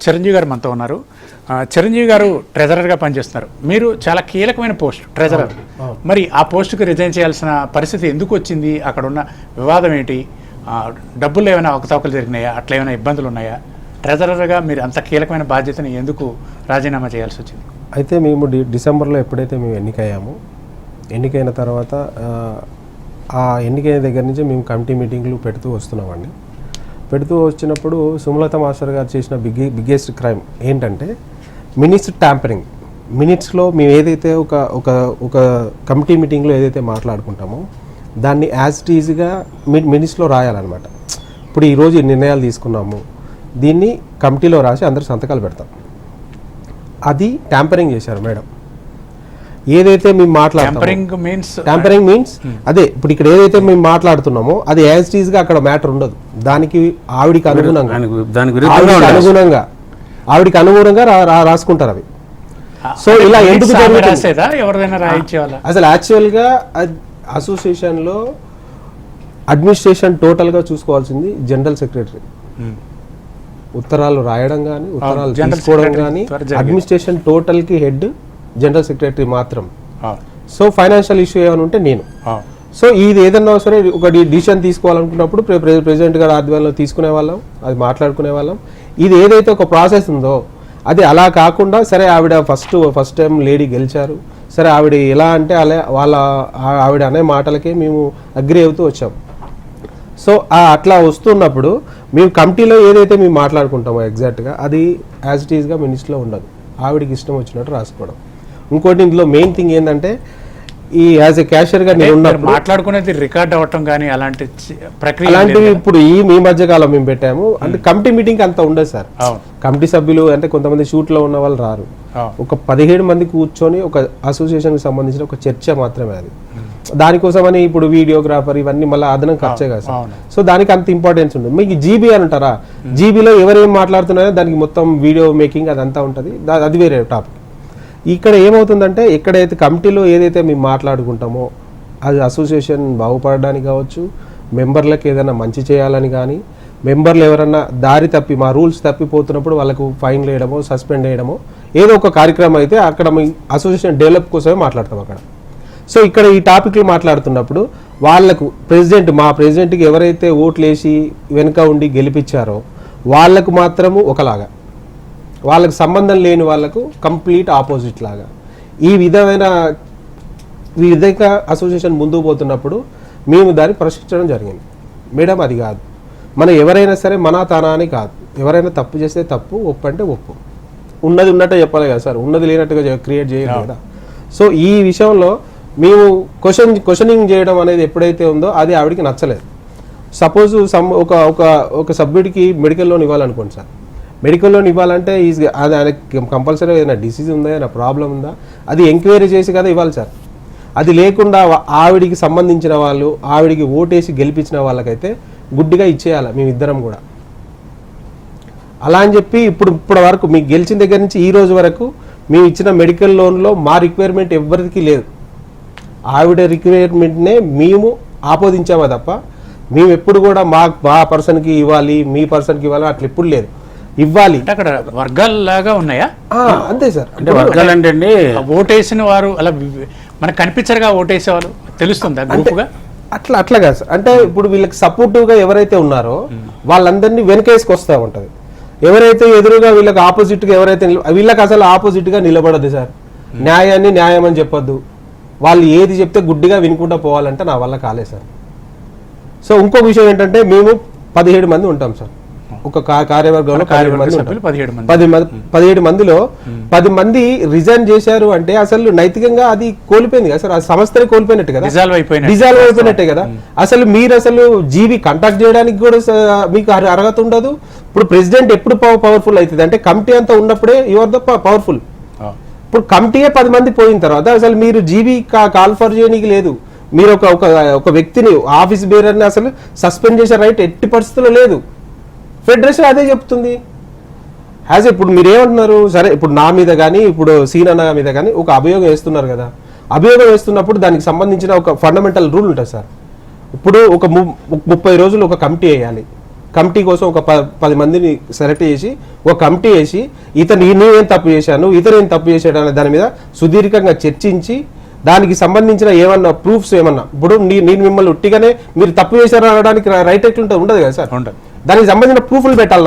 చిరంజీవి గారు మనతో ఉన్నారు. చిరంజీవి గారు ట్రెజరర్గా పనిచేస్తున్నారు. మీరు చాలా కీలకమైన పోస్ట్ ట్రెజరర్. మరి ఆ పోస్టుకు రిజైన్ చేయాల్సిన పరిస్థితి ఎందుకు వచ్చింది? అక్కడ ఉన్న వివాదం ఏంటి? డబ్బులు ఏమైనా అవకతవకలు జరిగినాయా? అట్లా ఏమైనా ఇబ్బందులు ఉన్నాయా? ట్రెజరర్గా మీరు అంత కీలకమైన బాధ్యతని ఎందుకు రాజీనామా చేయాల్సి వచ్చింది? అయితే మేము డిసెంబర్లో ఎప్పుడైతే మేము ఎన్నికయ్యామో, ఎన్నికైన తర్వాత ఆ ఎన్నికైన దగ్గర నుంచి మేము కమిటీ మీటింగ్లు పెడుతూ వస్తున్నామండి. పెడుతూ వచ్చినప్పుడు సుమలత మాస్టర్ గారు చేసిన బిగ్గెస్ట్ క్రైమ్ ఏంటంటే మినిట్స్ ట్యాంపరింగ్. మినిట్స్లో మేము ఏదైతే ఒక కమిటీ మీటింగ్లో ఏదైతే మాట్లాడుకుంటామో దాన్ని యాజ్ ఇట్ ఈజ్గా మినిట్స్లో రాయాలన్నమాట. ఇప్పుడు ఈరోజు నిర్ణయాలు తీసుకున్నాము, దీన్ని కమిటీలో రాసి అందరూ సంతకాలు పెడతాం. అది ట్యాంపరింగ్ చేశారు మేడం. ఏదైతే మేము ట్యాంపరింగ్ మీన్స్ అదే ఇప్పుడు ఇక్కడ ఏదైతే మేము మాట్లాడుతున్నామో అది యాజ్ ఇట్ ఈజ్గా అక్కడ మ్యాటర్ ఉండదు. దానికి ఆవిడికి అనుగుణంగా రాసుకుంటారు అవి. సో ఇలా ఎందుకు అసలు యాక్చువల్గా అసోసియేషన్లో అడ్మినిస్ట్రేషన్ టోటల్గా చూసుకోవాల్సింది జనరల్ సెక్రటరీ. ఉత్తరాలు రాయడం కానీ ఉత్తరాలు తీసుకోవడం కానీ అడ్మినిస్ట్రేషన్ టోటల్కి హెడ్ జనరల్ సెక్రటరీ మాత్రం. సో ఫైనాన్షియల్ ఇష్యూ ఏమైనా ఉంటే నేను. సో ఇది ఏదన్నా సరే ఒక డిసిషన్ తీసుకోవాలనుకున్నప్పుడు ప్రెసిడెంట్ గారు ఆధ్వర్యంలో తీసుకునే వాళ్ళం, అది మాట్లాడుకునే వాళ్ళం. ఇది ఏదైతే ఒక ప్రాసెస్ ఉందో అది అలా కాకుండా సరే ఆవిడ ఫస్ట్ టైం లేడీ గెలిచారు, సరే ఆవిడ ఎలా అంటే అలా ఆవిడ అనే మాటలకే మేము అగ్రి అవుతూ వచ్చాం. సో అట్లా వస్తున్నప్పుడు మేము కమిటీలో ఏదైతే మేము మాట్లాడుకుంటామో ఎగ్జాక్ట్గా అది యాజ్ ఇట్ ఈజ్గా మినిట్స్లో ఉండదు. ఆవిడకి ఇష్టం వచ్చినట్టు రాసుకోవడం. ఇంకోటి ఇందులో మెయిన్ థింగ్ ఏంటంటే ఈ యాజ్ ఎ క్యాషియర్గా నేను మాట్లాడుకునేది రికార్డ్ అవ్వటం కానీ అలాంటి ప్రక్రియ అలాంటివి ఇప్పుడు ఈ మధ్య కాలం మేము పెట్టాము. అంటే కమిటీ మీటింగ్ అంత ఉండదు సార్. కమిటీ సభ్యులు అంటే కొంతమంది షూట్లో ఉన్న వాళ్ళు రారు. ఒక 17 మంది కూర్చొని ఒక అసోసియేషన్కి సంబంధించిన ఒక చర్చ మాత్రమే అది. దానికోసమని ఇప్పుడు వీడియోగ్రాఫర్ ఇవన్నీ మళ్ళీ అదనం ఖర్చే కదా సార్. సో దానికి అంత ఇంపార్టెన్స్ ఉంటుంది. మీకు జీబీ అని అంటారా, జీబీలో ఎవరేం మాట్లాడుతున్నారో దానికి మొత్తం వీడియో మేకింగ్ అదంతా ఉంటుంది, అది వేరే టాపిక్. ఇక్కడ ఏమవుతుందంటే ఎక్కడైతే కమిటీలో ఏదైతే మేము మాట్లాడుకుంటామో అది అసోసియేషన్ బాగుపడడానికి కావచ్చు, మెంబర్లకు ఏదైనా మంచి చేయాలని కానీ, మెంబర్లు ఎవరన్నా దారి తప్పి మా రూల్స్ తప్పిపోతున్నప్పుడు వాళ్ళకు ఫైన్ వేయడమో సస్పెండ్ చేయడమో ఏదో ఒక కార్యక్రమం అయితే అక్కడ మీ అసోసియేషన్ డెవలప్ కోసమే మాట్లాడతాం అక్కడ. సో ఇక్కడ ఈ టాపిక్లు మాట్లాడుతున్నప్పుడు వాళ్ళకు మా ప్రెసిడెంట్కి ఎవరైతే ఓట్లు వేసి వెనుక ఉండి గెలిపించారో వాళ్ళకు మాత్రము ఒకలాగా, వాళ్ళకు సంబంధం లేని వాళ్ళకు కంప్లీట్ ఆపోజిట్ లాగా ఈ విధంగా అసోసియేషన్ ముందుకు పోతున్నప్పుడు మేము దాన్ని ప్రశ్నించడం జరిగింది. మేడం అది కాదు, మనం ఎవరైనా సరే మన తానా అని కాదు, ఎవరైనా తప్పు చేస్తే తప్పు, ఒప్పు అంటే ఒప్పు, ఉన్నది ఉన్నట్టే చెప్పాలి కదా సార్, ఉన్నది లేనట్టుగా క్రియేట్ చేయలేదు కదా. సో ఈ విషయంలో మేము క్వశ్చనింగ్ చేయడం అనేది ఎప్పుడైతే ఉందో అది ఆవిడకి నచ్చలేదు. సపోజ్ ఒక సభ్యుడికి మెడికల్ లోన్ ఇవ్వాలనుకోండి సార్, మెడికల్ లోన్ ఇవ్వాలంటే అది ఆయనకి కంపల్సరీ ఏదైనా డిసీజ్ ఉందా, ఏదైనా ప్రాబ్లం ఉందా, అది ఎంక్వైరీ చేసి కదా ఇవ్వాలి సార్. అది లేకుండా ఆవిడికి సంబంధించిన వాళ్ళు, ఆవిడికి ఓటేసి గెలిపించిన వాళ్ళకైతే గుడ్డిగా ఇచ్చేయాలి మేమిద్దరం కూడా. అలా అని చెప్పి ఇప్పుడు వరకు మీకు గెలిచిన దగ్గర నుంచి ఈ రోజు వరకు మేము ఇచ్చిన మెడికల్ లోన్లో మా రిక్వైర్మెంట్ ఎవరికి లేదు. ఆవిడ రిక్వైర్మెంట్నే మేము ఆపోదించామా తప్ప మేము ఎప్పుడు కూడా మా పర్సన్కి ఇవ్వాలి, మీ పర్సన్కి ఇవ్వాలి అట్లా ఎప్పుడు లేదు. ఇవ్వాలి. అక్కడ వర్గాల్లాగా ఉన్నాయా? అంతే సార్. అంటే వర్గాలు అంటే ఓటేసిన వారు అలా మనకు కనిపించరుగా, ఓటేసే వాళ్ళు తెలుస్తుందా గ్రూప్గా? అట్లా కాదు సార్. అంటే ఇప్పుడు వీళ్ళకి సపోర్టివ్గా ఎవరైతే ఉన్నారో వాళ్ళందరినీ వెనకేసుకొస్తూ ఉంటుంది. ఎవరైతే ఎదురుగా వీళ్ళకి ఆపోజిట్గా ఎవరైతే వీళ్ళకి అసలు ఆపోజిట్గా నిలబడదు సార్. న్యాయాన్ని న్యాయం అని చెప్పొద్దు, వాళ్ళు ఏది చెప్తే గుడ్డిగా వినుకుంటూ పోవాలంటే నా వల్ల కాలేదు సార్. సో ఇంకో విషయం ఏంటంటే మేము 17 మంది ఉంటాం సార్ ఒక కార్యవర్గంలో. 17 మందిలో 10 మంది రిజైన్ చేశారు అంటే అసలు నైతికంగా అది కోల్పోయింది కదా సార్, ఆ సంస్థనే కోల్పోయినట్టు కదా, డిజాల్వ్ అయిపోయినట్టే కదా. అసలు మీరు అసలు జీబీ కాంటాక్ట్ చేయడానికి కూడా మీకు అర్హత ఉండదు. ఇప్పుడు ప్రెసిడెంట్ ఎప్పుడు పవర్ఫుల్ అవుతుంది అంటే కమిటీ అంతా ఉన్నప్పుడే యువర్ ద పవర్ఫుల్. ఇప్పుడు కమిటీయే 10 మంది పోయిన తర్వాత అసలు మీరు జీబీ కాల్ఫర్ చేయడానికి లేదు. మీరు ఒక వ్యక్తిని ఆఫీస్ బేరర్ని అసలు సస్పెండ్ చేసే రైట్ ఎట్టి పరిస్థితుల్లో లేదు. ఫెడరేషన్ అదే చెప్తుంది. ఇప్పుడు మీరు ఏమంటున్నారు, సరే ఇప్పుడు నా మీద కానీ ఇప్పుడు సీనన్న మీద కానీ ఒక అభియోగం వేస్తున్నారు కదా, అభియోగం వేస్తున్నప్పుడు దానికి సంబంధించిన ఒక ఫండమెంటల్ రూల్ ఉంటుంది సార్. ఇప్పుడు ఒక 30 రోజులు ఒక కమిటీ వేయాలి. కమిటీ కోసం ఒక 10 మందిని సెలెక్ట్ చేసి ఒక కమిటీ వేసి నువ్వేం తప్పు చేశాను, ఇతరేం తప్పు చేశాడు అనే దాని మీద సుదీర్ఘంగా చర్చించి దానికి సంబంధించిన ఏమన్నా ప్రూఫ్స్ ఏమన్నా, ఇప్పుడు నేను మిమ్మల్ని ఉట్టిగానే మీరు తప్పు చేశారు అనడానికి రైట్ ఎట్లుంటుంది, ఉండదు కదా సార్. దానికి సంబంధించిన ప్రూఫ్లు పెట్టాలి.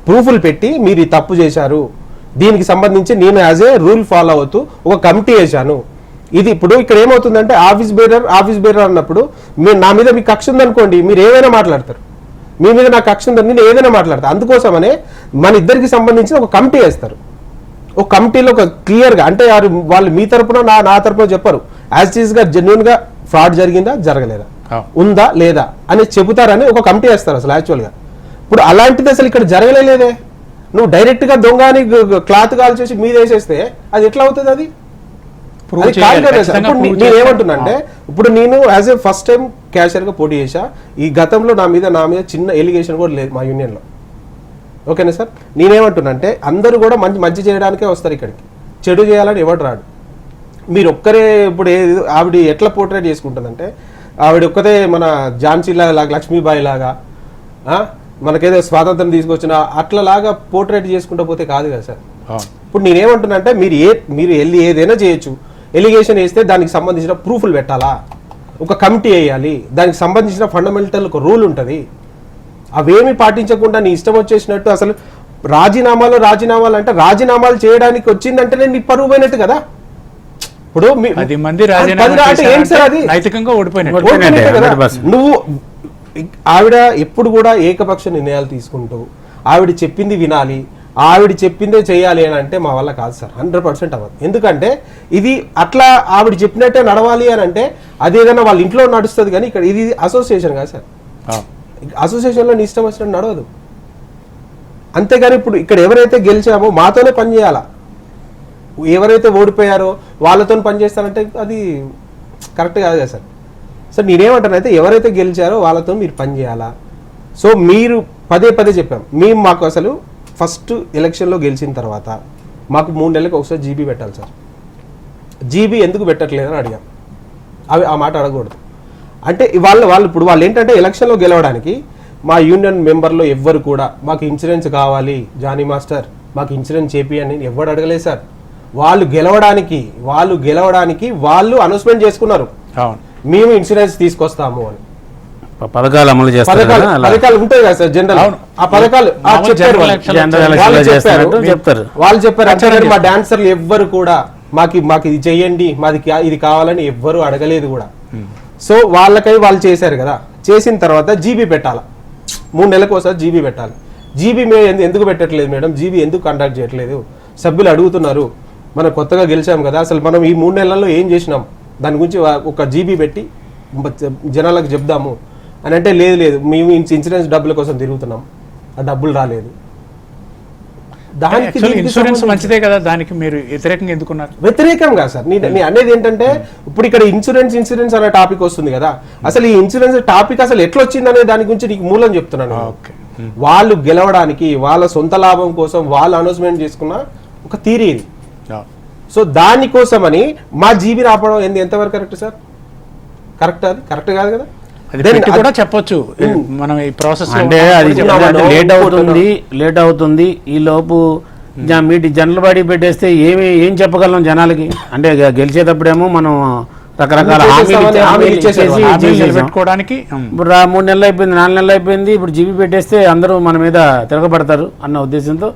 ప్రూఫ్లు పెట్టి మీరు ఈ తప్పు చేశారు, దీనికి సంబంధించి నేను యాజ్ ఏ రూల్ ఫాలో అవుతూ ఒక కమిటీ వేశాను. ఇది ఇప్పుడు ఇక్కడ ఏమవుతుందంటే ఆఫీస్ బేరర్ అన్నప్పుడు నా మీద మీకు కక్ష ఉందనుకోండి, మీరు ఏదైనా మాట్లాడతారు. మీ మీద నాకు కక్ష ఉందని నేను ఏదైనా మాట్లాడతాను. అందుకోసమనే మన ఇద్దరికి సంబంధించిన ఒక కమిటీ వేస్తారు. ఒక కమిటీలో ఒక క్లియర్గా అంటే వాళ్ళు మీ తరపున నా తరపున చెప్పరు, యాజ్ ఈజ్ గా జెన్యున్ గా ఫ్రాడ్ జరిగిందా జరగలేదా, ఉందా లేదా అని చెబుతారని ఒక కమిటీ వేస్తారు అసలు యాక్చువల్గా. ఇప్పుడు అలాంటిది అసలు ఇక్కడ జరగలేదే. నువ్వు డైరెక్ట్ గా దొంగ అని క్లాత్ కాల్ చేసి మీద వేసేస్తే అది ఎట్లా అవుతుంది? అది నేనేమంటున్నా అంటే ఇప్పుడు నేను as a first time cashier గా పోటీ చేశా. ఈ గతంలో నా మీద చిన్న ఎలిగేషన్ కూడా లేదు మా యూనియన్ లో. ఓకేనా సార్? నేనేమంటున్నా అంటే అందరూ కూడా మంచి చేయడానికే వస్తారు ఇక్కడికి, చెడు చేయాలని ఎవడు రాడు. మీరు ఒక్కరే ఇప్పుడు ఆవిడ ఎట్లా పోర్ట్రేట్ చేసుకుంటుందంటే ఆవిడ ఒక్కతే మన ఝాన్సీ లాగా లక్ష్మీబాయి లాగా మనకేదో స్వాతంత్రం తీసుకొచ్చిన అట్లలాగా పోర్ట్రేట్ చేసుకుంటూ పోతే కాదు కదా సార్. ఇప్పుడు నేనేమంటున్నా అంటే మీరు వెళ్ళి ఏదైనా చేయొచ్చు, ఎలిగేషన్ వేస్తే దానికి సంబంధించిన ప్రూఫ్లు పెట్టాలా, ఒక కమిటీ వేయాలి, దానికి సంబంధించిన ఫండమెంటల్ ఒక రూల్ ఉంటుంది. అవేమి పాటించకుండా నీ ఇష్టం వచ్చేసినట్టు అసలు రాజీనామాలు అంటే రాజీనామాలు చేయడానికి వచ్చిందంటేనే నీ పరువు పోయినట్టు కదా. ఇప్పుడు నువ్వు ఆవిడ ఎప్పుడు కూడా ఏకపక్ష నిర్ణయాలు తీసుకుంటూ ఆవిడ చెప్పింది వినాలి, ఆవిడ చెప్పిందే చేయాలి అని అంటే మా వల్ల కాదు సార్, 100% అవ్వదు. ఎందుకంటే ఇది అట్లా ఆవిడ చెప్పినట్టే నడవాలి అని అంటే అదేదైనా వాళ్ళ ఇంట్లో నడుస్తుంది, కానీ ఇక్కడ ఇది అసోసియేషన్ కాదు సార్. అసోసియేషన్లో నీ ఇష్టం వచ్చినట్టు నడవదు. అంతేగాని ఇప్పుడు ఇక్కడ ఎవరైతే గెలిచామో మాతోనే పని చేయాలా, ఎవరైతే ఓడిపోయారో వాళ్ళతో పని చేస్తారంటే అది కరెక్ట్ కాదు కదా సార్. సో నేనేమంటానైతే ఎవరైతే గెలిచారో వాళ్ళతో మీరు పని చేయాలా. సో మీరు పదే చెప్పాం, మేము మాకు అసలు ఫస్ట్ ఎలక్షన్లో గెలిచిన తర్వాత మాకు 3 నెలలకు ఒకసారి జీబీ పెట్టాలి సార్. జీబీ ఎందుకు పెట్టట్లేదని అడిగాం. ఆ మాట అడగకూడదు. అంటే వాళ్ళు ఏంటంటే ఎలక్షన్లో గెలవడానికి మా యూనియన్ మెంబర్లో ఎవ్వరు కూడా మాకు ఇన్సూరెన్స్ కావాలి జానీ మాస్టర్, మాకు ఇన్సూరెన్స్ చేపియని ఎవరు అడగలేదు సార్. వాళ్ళు గెలవడానికి వాళ్ళు అనౌన్స్మెంట్ చేసుకున్నారు, మేము ఇన్సూరెన్స్ తీసుకొస్తాము అని. పథకాలు అమలు చేస్తారు, పథకాలు ఉంటాయి కదా సార్ జనరల్. ఆ పథకాలు చెప్తారు. వాళ్ళు చెప్పారు మా డాన్సర్లు ఎవ్వరు కూడా మాకు ఇది చెయ్యండి, మాది ఇది కావాలని ఎవ్వరు అడగలేదు కూడా. సో వాళ్ళకై వాళ్ళు చేశారు కదా. చేసిన తర్వాత జీబీ పెట్టాలి, 3 నెలలకు ఒకసారి జీబీ పెట్టాలి. జీబీ ఎందుకు పెట్టట్లేదు మేడం, జీబీ ఎందుకు కండక్ట్ చేయట్లేదు సభ్యులు అడుగుతున్నారు. మనం కొత్తగా గెలిచాం కదా, అసలు మనం ఈ 3 నెలల్లో ఏం చేసినాం దాని గురించి ఒక జీబీ పెట్టి జనాలకు చెప్దాము అని అంటే లేదు మేము ఇన్సూరెన్స్ డబ్బుల కోసం తిరుగుతున్నాం, ఆ డబ్బులు రాలేదు. దానికి ఇన్సూరెన్స్ మంచిదే కదా, దానికి మీరు వ్యతిరేకంగా ఎందుకున్నారు? వ్యతిరేకం కాదు సార్, నేను అనేది ఏంటంటే ఇప్పుడు ఇక్కడ ఇన్సూరెన్స్ అనే టాపిక్ వస్తుంది కదా. అసలు ఈ ఇన్సూరెన్స్ టాపిక్ అసలు ఎట్లా వచ్చింది అనే దాని గురించి నీకు మూలం చెప్తున్నాను. వాళ్ళు గెలవడానికి వాళ్ళ సొంత లాభం కోసం వాళ్ళు అనౌన్స్మెంట్ చేసుకున్న ఒక థియరీ ఇది. సో దానికోసమని మా జీబీ రాపడం ఎంతవరకు కరెక్ట్ సార్? కరెక్ట్ కాదు కదా. కూడా చెప్పొచ్చు మనం ఈ ప్రాసెస్ అంటే అది లేట్ అవుతుంది. ఈ లోపు జనరల్ బాడీ పెట్టేస్తే ఏం చెప్పగలం జనాలకి? అంటే గెలిచేటప్పుడేమో మనం రకరకాల పెట్టుకోవడానికి ఇప్పుడు 3 నెలలు అయిపోయింది, 4 నెలలు అయిపోయింది, ఇప్పుడు జీబీ పెట్టేస్తే అందరూ మన మీద తిరగబడతారు అన్న ఉద్దేశంతో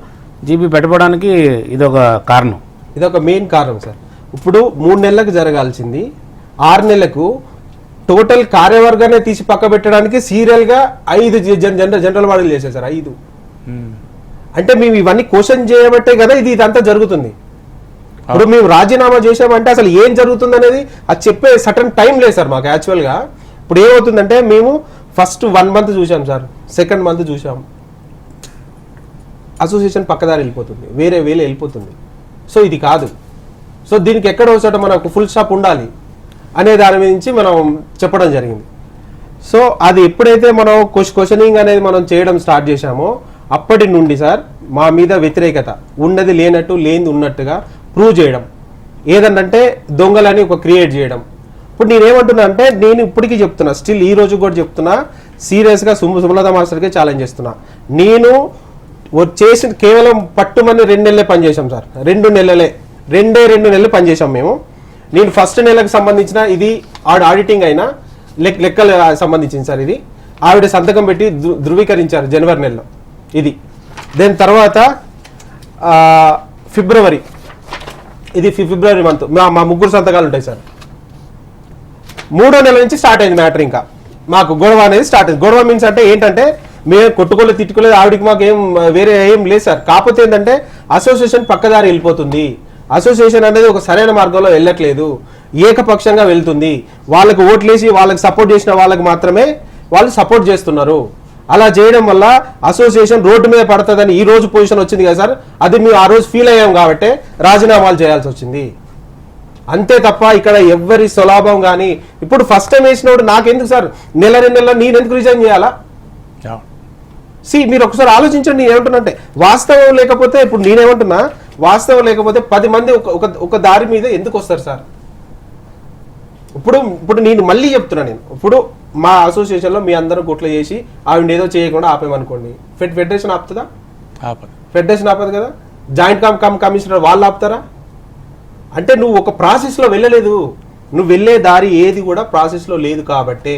జీబీ పెట్టడానికి ఇదొక కారణం, ఇదొక మెయిన్ కారణం సార్. ఇప్పుడు 3 నెలలకు జరగాల్సింది 6 నెలలకు టోటల్ కార్యవర్గాన్ని తీసి పక్క పెట్టడానికి సీరియల్ గా 5 జనరల్ బాడీలు చేసేసారు. 5 అంటే మేము ఇవన్నీ క్వశ్చన్ చేయబట్టే కదా ఇదంతా జరుగుతుంది. ఇప్పుడు మేము రాజీనామా చేసామంటే అసలు ఏం జరుగుతుంది అనేది అది చెప్పే సటన్ టైం లేదు సార్ మాకు. యాక్చువల్ గా ఇప్పుడు ఏమవుతుందంటే మేము ఫస్ట్ 1 మంత్ చూసాం సార్, సెకండ్ మంత్ చూసాం, అసోసియేషన్ పక్కదారి వెళ్ళిపోతుంది, వేరే వెళ్ళిపోతుంది. సో ఇది కాదు. సో దీనికి ఎక్కడో చోట మనకు ఫుల్ స్టాప్ ఉండాలి అనే దాని నుంచి మనం చెప్పడం జరిగింది. సో అది ఎప్పుడైతే మనం క్వశ్చనింగ్ అనేది మనం చేయడం స్టార్ట్ చేశామో అప్పటి నుండి సార్ మా మీద వ్యతిరేకత ఉన్నది లేనట్టు, లేనిది ఉన్నట్టుగా ప్రూవ్ చేయడం, ఏదంటే దొంగలని ఒక క్రియేట్ చేయడం. ఇప్పుడు నేనేమంటున్నా అంటే నేను ఇప్పటికీ చెప్తున్నా, స్టిల్ ఈ రోజు కూడా చెప్తున్నా, సీరియస్గా సుమలత మాస్టర్కే ఛాలెంజ్ చేస్తున్నా. నేను చేసిన కేవలం పట్టుమని 2 నెలలే పనిచేసాం సార్, 2 నెలలే, 2 నెలలు పనిచేసాం మేము. నేను ఫస్ట్ నెలకు సంబంధించిన ఇది ఆడిటింగ్ అయినా లెక్కలు సంబంధించింది సార్. ఇది ఆవిడ సంతకం పెట్టి ధృవీకరించారు జనవరి నెలలో ఇది. దాని తర్వాత ఫిబ్రవరి, ఇది ఫిబ్రవరి మంత్ మా 3 సంతకాలు ఉంటాయి సార్. 3వ నెల నుంచి స్టార్ట్ అయింది మ్యాటర్. ఇంకా మాకు గొడవ అనేది స్టార్ట్ అయింది. గొడవ మీన్స్ అంటే ఏంటంటే మేము కొట్టుకోలేదు, తిట్టుకోలేదు, ఆవిడకి మాకు వేరే ఏం లేదు సార్. కాకపోతే ఏంటంటే అసోసియేషన్ పక్కదారి వెళ్ళిపోతుంది, అసోసియేషన్ అనేది ఒక సరైన మార్గంలో వెళ్ళట్లేదు, ఏకపక్షంగా వెళ్తుంది. వాళ్ళకు ఓట్లేసి వాళ్ళకి సపోర్ట్ చేసిన వాళ్ళకి మాత్రమే వాళ్ళు సపోర్ట్ చేస్తున్నారు. అలా చేయడం వల్ల అసోసియేషన్ రోడ్డు మీద పడుతుందని ఈ రోజు పొజిషన్ వచ్చింది కదా సార్. అది మేము ఆ రోజు ఫీల్ అయ్యాం కాబట్టి రాజీనామాలు చేయాల్సి వచ్చింది, అంతే తప్ప ఇక్కడ ఎవరి స్వలాభం కానీ. ఇప్పుడు ఫస్ట్ టైం వేసినప్పుడు నాకెందుకు సార్ నెల 2 నెలలు నేను ఎందుకు రిజైన్ చేయాలా? మీరు ఒకసారి ఆలోచించండి. నేను ఏమంటున్నా వాస్తవం లేకపోతే, ఇప్పుడు నేనేమంటున్నా వాస్తవం లేకపోతే 10 మంది ఒక దారి మీద ఎందుకు వస్తారు సార్? ఇప్పుడు నేను మళ్ళీ చెప్తున్నా, నేను ఇప్పుడు మా అసోసియేషన్లో మీ అందరూ గుట్ల చేసి ఆవిడ ఏదో చేయకుండా ఆపేమనుకోండి, ఫెడరేషన్ ఆపుతుందా? ఫెడరేషన్ ఆపదు కదా. జాయింట్ కమిషనర్ వాళ్ళు ఆపుతారా? అంటే నువ్వు ఒక ప్రాసెస్లో వెళ్ళలేదు, నువ్వు వెళ్ళే దారి ఏది కూడా ప్రాసెస్లో లేదు. కాబట్టే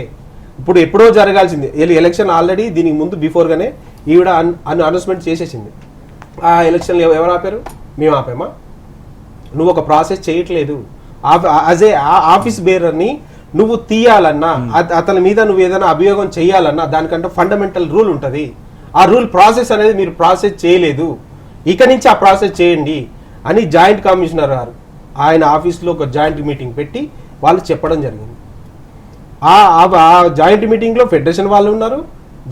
ఇప్పుడు ఎప్పుడో జరగాల్సింది ఎలక్షన్ ఆల్రెడీ దీనికి ముందు బిఫోర్గానే ఈవిడ అనౌన్స్మెంట్ చేసేసింది. ఆ ఎలక్షన్లు ఎవరు ఆపారు? మేము ఆపామా? నువ్వు ఒక ప్రాసెస్ చేయట్లేదు. యాజ్ ఏ ఆఫీస్ బేరర్ని నువ్వు తీయాలన్నా, అతని మీద నువ్వు ఏదైనా అభియోగం చేయాలన్నా దానికంటే ఫండమెంటల్ రూల్ ఉంటుంది. ఆ రూల్ ప్రాసెస్ అనేది మీరు ప్రాసెస్ చేయలేదు, ఇక నుంచి ఆ ప్రాసెస్ చేయండి అని జాయింట్ కమిషనర్ గారు ఆయన ఆఫీస్లో ఒక జాయింట్ మీటింగ్ పెట్టి వాళ్ళు చెప్పడం జరిగింది. ఆ జాయింట్ మీటింగ్లో ఫెడరేషన్ వాళ్ళు ఉన్నారు,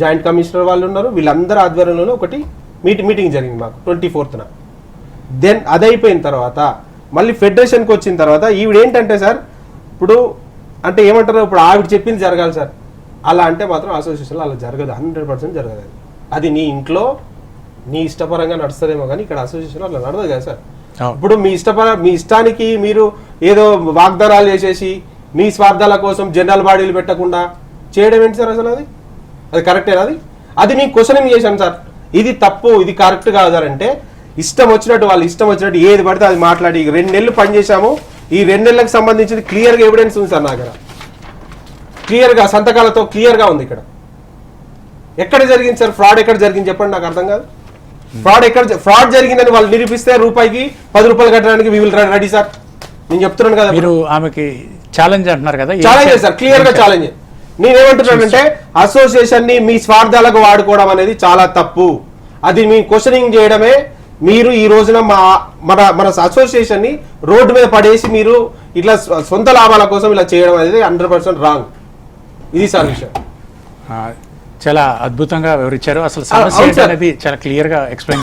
జాయింట్ కమిషనర్ వాళ్ళు ఉన్నారు, వీళ్ళందరూ ఆధ్వర్యంలోనే ఒకటి మీటింగ్ జరిగింది మాకు 24న. దెన్ అదైపోయిన తర్వాత మళ్ళీ ఫెడరేషన్కి వచ్చిన తర్వాత ఈవిడ ఏంటంటే సార్, ఇప్పుడు అంటే ఏమంటారు, ఇప్పుడు ఆవిడ చెప్పింది జరగాలి సార్. అలా అంటే మాత్రం అసోసియేషన్లో అలా జరగదు, 100% జరగదు. అది నీ ఇంట్లో నీ ఇష్టపరంగా నడుస్తుందేమో కానీ ఇక్కడ అసోసియేషన్లో అలా నడవదు కదా సార్. ఇప్పుడు మీ ఇష్టానికి మీరు ఏదో వాగ్దానాలు చేసేసి మీ స్వార్థాల కోసం జనరల్ బాడీలు పెట్టకుండా చేయడం ఏంటి సార్? అసలు అది కరెక్టేనా? అది నేను క్వశ్చనింగ్ చేశాను సార్. ఇది తప్పు, ఇది కరెక్ట్ కాదంటే ఇష్టం వచ్చినట్టు వాళ్ళు ఇష్టం వచ్చినట్టు ఏది పడితే అది మాట్లాడి 2 నెలలు పనిచేశాము. ఈ 2 నెలలకు సంబంధించి క్లియర్గా ఎవిడెన్స్ ఉంది సార్ నా దగ్గర, క్లియర్గా సంతకాలతో క్లియర్గా ఉంది. ఇక్కడ ఎక్కడ జరిగింది సార్ ఫ్రాడ్? ఎక్కడ జరిగింది చెప్పండి, నాకు అర్థం కాదు. ఫ్రాడ్ జరిగిందని వాళ్ళు నిరూపిస్తే రూపాయికి 10 రూపాయలు కట్టడానికి వి విల్ రెడీ సార్. నేను చెప్తున్నాను కదా. మీరు ఆమెకి ఛాలెంజ్ అంటున్నారు కదా, ఛాలెంజ్ సార్, క్లియర్ గా ఛాలెంజ్. నేనేమంటున్నానంటే అసోసియేషన్ ని మీ స్వార్థాలకు వాడుకోవడం అనేది చాలా తప్పు. అది మీ క్వశ్చనింగ్ చేయడమే. మీరు ఈ రోజున మన అసోసియేషన్ ని రోడ్డు మీద పడేసి మీరు ఇట్లా సొంత లాభాల కోసం ఇలా చేయడం అనేది 100% రాంగ్. ఇది సార్ విషయం. చాలా అద్భుతంగా వివరించారు. అసలు సమస్య ఏంటనేది చాలా క్లియర్ గా ఎక్స్ప్లెయిన్